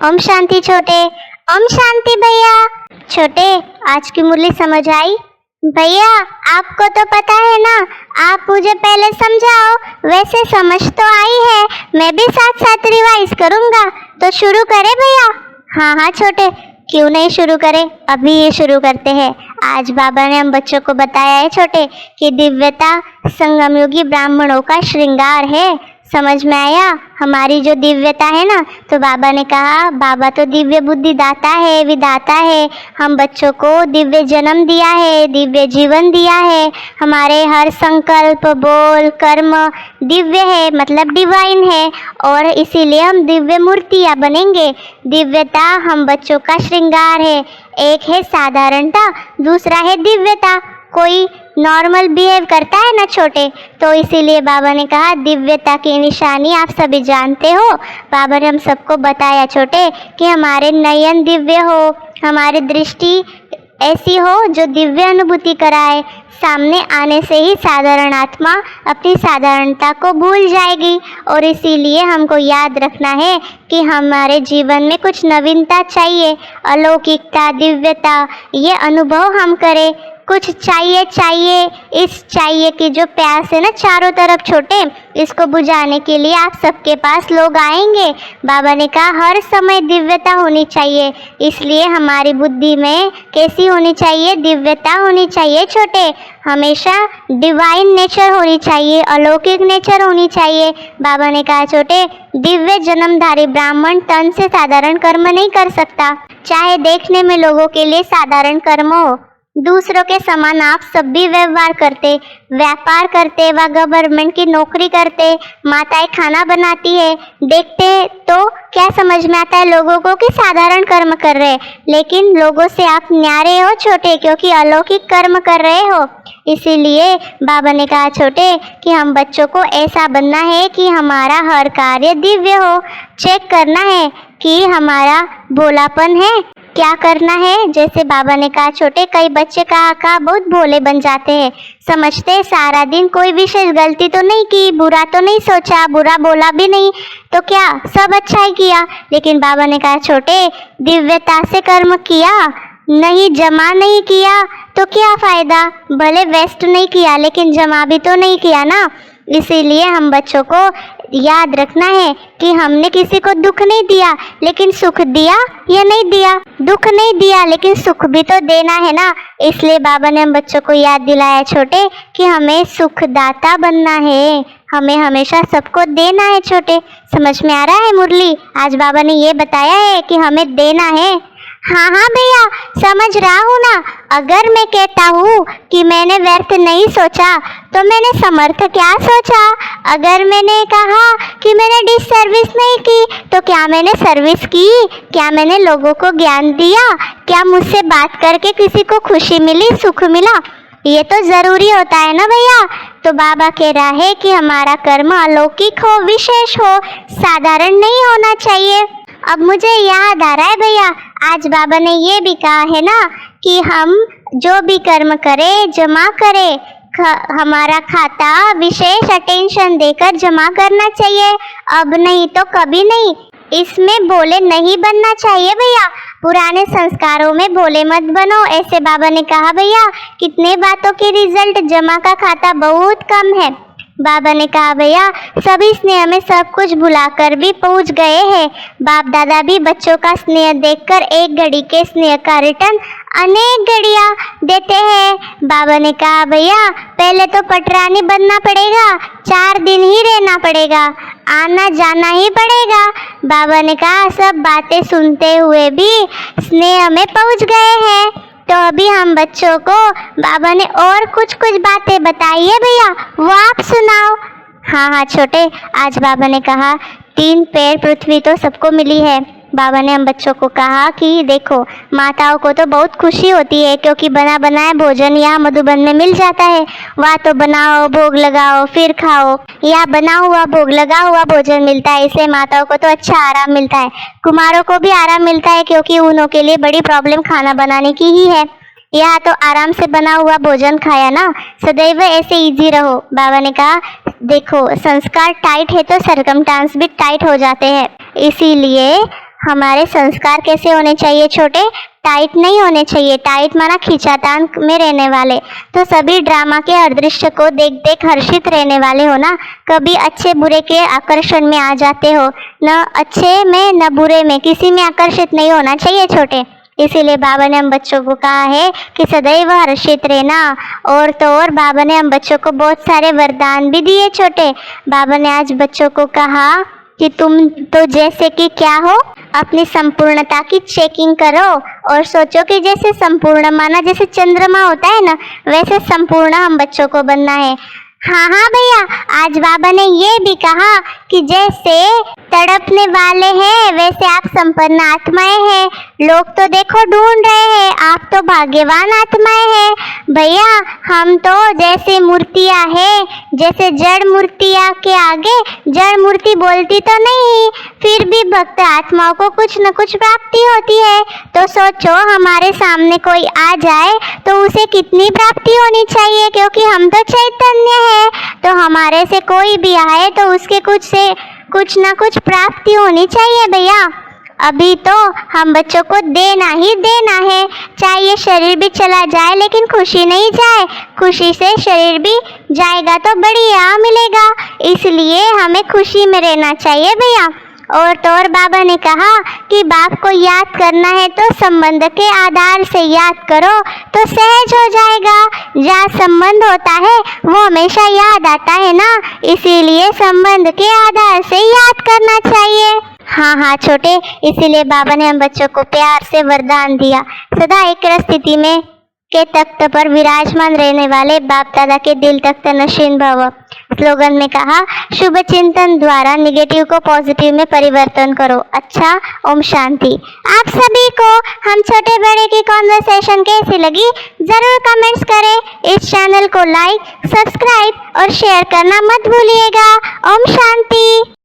ओम शांति छोटे। ओम शांति भैया। छोटे, आज की मुरली समझ आई? भैया आपको तो पता है ना, आप मुझे पहले समझाओ। वैसे समझ तो आई है, मैं भी साथ साथ रिवाइज करूंगा। तो शुरू करें भैया? हाँ छोटे, क्यों नहीं शुरू करें, अभी ये शुरू करते हैं। आज बाबा ने हम बच्चों को बताया है छोटे कि दिव्यता संगम युगी ब्राह्मणों का श्रृंगार है। समझ में आया हमारी जो दिव्यता है ना? तो बाबा ने कहा, बाबा तो दिव्य बुद्धि दाता है, विधाता है। हम बच्चों को दिव्य जन्म दिया है, दिव्य जीवन दिया है। हमारे हर संकल्प, बोल, कर्म दिव्य है, मतलब डिवाइन है, और इसीलिए हम दिव्य मूर्तियाँ बनेंगे। दिव्यता हम बच्चों का श्रृंगार है। एक है साधारणता, दूसरा है दिव्यता। कोई नॉर्मल बिहेव करता है ना छोटे, तो इसीलिए बाबा ने कहा दिव्यता की निशानी आप सभी जानते हो। बाबा ने हम सबको बताया छोटे कि हमारे नयन दिव्य हो, हमारी दृष्टि ऐसी हो जो दिव्य अनुभूति कराए। सामने आने से ही साधारण आत्मा अपनी साधारणता को भूल जाएगी, और इसीलिए हमको याद रखना है कि हमारे जीवन में कुछ नवीनता चाहिए, अलौकिकता, दिव्यता, ये अनुभव हम करें। कुछ चाहिए इस चाहिए की जो प्यास है ना चारों तरफ छोटे, इसको बुझाने के लिए आप सबके पास लोग आएंगे। बाबा ने कहा हर समय दिव्यता होनी चाहिए, इसलिए हमारी बुद्धि में कैसी होनी चाहिए? दिव्यता होनी चाहिए छोटे। हमेशा डिवाइन नेचर होनी चाहिए, अलौकिक नेचर होनी चाहिए। बाबा ने कहा छोटे, दिव्य जन्मधारी ब्राह्मण तन से साधारण कर्म नहीं कर सकता, चाहे देखने में लोगों के लिए साधारण कर्म हो। दूसरों के समान आप सब भी व्यवहार करते, व्यापार करते व गवर्नमेंट की नौकरी करते, माताएं खाना बनाती है, देखते तो क्या समझ में आता है लोगों को कि साधारण कर्म कर रहे, लेकिन लोगों से आप न्यारे हो छोटे, क्योंकि अलौकिक कर्म कर रहे हो। इसीलिए बाबा ने कहा छोटे कि हम बच्चों को ऐसा बनना है कि हमारा हर कार्य दिव्य हो। चेक करना है कि हमारा भोलापन है, क्या करना है। जैसे बाबा ने कहा छोटे, कई बच्चे कहा बहुत भोले बन जाते हैं, समझते सारा दिन कोई विशेष गलती तो नहीं की, बुरा तो नहीं सोचा, बुरा बोला भी नहीं, तो क्या सब अच्छा ही किया। लेकिन बाबा ने कहा छोटे, दिव्यता से कर्म किया नहीं, जमा नहीं किया तो क्या फायदा? भले वेस्ट नहीं किया लेकिन जमा भी तो नहीं किया ना। इसीलिए हम बच्चों को याद रखना है कि हमने किसी को दुख नहीं दिया लेकिन सुख दिया या नहीं दिया? दुख नहीं दिया लेकिन सुख भी तो देना है ना। इसलिए बाबा ने हम बच्चों को याद दिलाया छोटे कि हमें सुखदाता बनना है, हमें हमेशा सबको देना है छोटे। समझ में आ रहा है मुरली? आज बाबा ने ये बताया है कि हमें देना है। हाँ भैया, समझ रहा हूँ ना। अगर मैं कहता हूँ कि मैंने व्यर्थ नहीं सोचा तो मैंने समर्थ क्या सोचा? अगर मैंने कहा कि मैंने डिससर्विस नहीं की तो क्या मैंने सर्विस की? क्या मैंने लोगों को ज्ञान दिया? क्या मुझसे बात करके किसी को खुशी मिली, सुख मिला? ये तो ज़रूरी होता है ना भैया। तो बाबा कह रहा है कि हमारा कर्म अलौकिक हो, विशेष हो, साधारण नहीं होना चाहिए। अब मुझे याद आ रहा है भैया, आज बाबा ने ये भी कहा है ना कि हम जो भी कर्म करें जमा करें, हमारा खाता विशेष अटेंशन देकर जमा करना चाहिए, अब नहीं तो कभी नहीं। इसमें भोले नहीं बनना चाहिए भैया, पुराने संस्कारों में भोले मत बनो, ऐसे बाबा ने कहा भैया। कितने बातों के रिजल्ट, जमा का खाता बहुत कम है। बाबा ने कहा भैया, सभी स्नेह में सब कुछ भुलाकर भी पहुंच गए हैं। बाप दादा भी बच्चों का स्नेह देखकर एक घड़ी के स्नेह का रिटर्न अनेक घड़ियां देते हैं। बाबा ने कहा भैया, पहले तो पटरानी बनना पड़ेगा, 4 दिन ही रहना पड़ेगा, आना जाना ही पड़ेगा। बाबा ने कहा सब बातें सुनते हुए भी स्नेह में पहुंच गए हैं। तो अभी हम बच्चों को बाबा ने और कुछ बातें बताई है भैया, वो आप सुनाओ। हाँ छोटे, आज बाबा ने कहा 3 पैर पृथ्वी तो सबको मिली है। बाबा ने हम बच्चों को कहा कि देखो, माताओं को तो बहुत खुशी होती है क्योंकि बना बनाया भोजन यहाँ मधुबन में मिल जाता है। वहाँ तो बनाओ, भोग लगाओ, फिर खाओ। यहाँ बना हुआ, भोग लगा हुआ भोजन मिलता है, इससे माताओं को तो अच्छा आराम मिलता है। कुमारों को भी आराम मिलता है क्योंकि उन्हों के लिए बड़ी प्रॉब्लम खाना बनाने की ही है। यहाँ तो आराम से बना हुआ भोजन खाया ना, सदैव ऐसे इजी रहो। बाबा ने कहा देखो संस्कार टाइट है तो सरकमस्टांस भी टाइट हो जाते हैं, इसीलिए हमारे संस्कार कैसे होने चाहिए छोटे, टाइट नहीं होने चाहिए। टाइट माना खींचातान में रहने वाले। तो सभी ड्रामा के हर दृश्य को देख देख हर्षित रहने वाले हो ना, कभी अच्छे बुरे के आकर्षण में आ जाते हो, न अच्छे में न बुरे में, किसी में आकर्षित नहीं होना चाहिए छोटे। इसीलिए बाबा ने हम बच्चों को कहा है कि सदैव हर्षित रहना। और तो और बाबा ने हम बच्चों को बहुत सारे वरदान भी दिए छोटे। बाबा ने आज बच्चों को कहा कि तुम तो जैसे कि क्या हो, अपनी संपूर्णता की चेकिंग करो और सोचो कि जैसे संपूर्ण माना जैसे चंद्रमा होता है ना, वैसे संपूर्ण हम बच्चों को बनना है। हाँ हाँ भैया, आज बाबा ने ये भी कहा कि जैसे तड़पने वाले हैं वैसे आप संपन्न आत्माएं हैं। लोग तो देखो ढूंढ रहे हैं, आप तो भाग्यवान आत्माएं हैं। भैया हम तो जैसे मूर्तियां हैं, जैसे जड़ मूर्तियां के आगे जड़ मूर्ति बोलती तो नहीं, फिर भी भक्त आत्माओं को कुछ न कुछ प्राप्ति होती है। तो सोचो हमारे सामने कोई आ जाए तो उसे कितनी प्राप्ति होनी चाहिए, क्योंकि हम तो चैतन्य है। तो हमारे से कोई भी आए तो उसके कुछ ना कुछ प्राप्ति होनी चाहिए भैया। अभी तो हम बच्चों को देना ही देना है, चाहे ये शरीर भी चला जाए लेकिन खुशी नहीं जाए। खुशी से शरीर भी जाएगा तो बढ़िया मिलेगा, इसलिए हमें खुशी में रहना चाहिए भैया। और तो और बाबा ने कहा कि बाप को याद करना है तो संबंध के आधार से याद करो तो सहज हो जाएगा। जहाँ संबंध होता है वो हमेशा याद आता है ना, इसीलिए संबंध के आधार से याद करना चाहिए। हाँ हाँ छोटे, इसीलिए बाबा ने हम बच्चों को प्यार से वरदान दिया, सदा एक स्थिति में के तख्त पर विराजमान रहने वाले बाप दादा के दिल तख्त नशीन भव। स्लोगन में कहा शुभ चिंतन द्वारा निगेटिव को पॉजिटिव में परिवर्तन करो। अच्छा, ओम शांति। आप सभी को हम छोटे बड़े की कॉन्वर्सेशन कैसी लगी जरूर कमेंट्स करें। इस चैनल को लाइक, सब्सक्राइब और शेयर करना मत भूलिएगा। ओम शांति।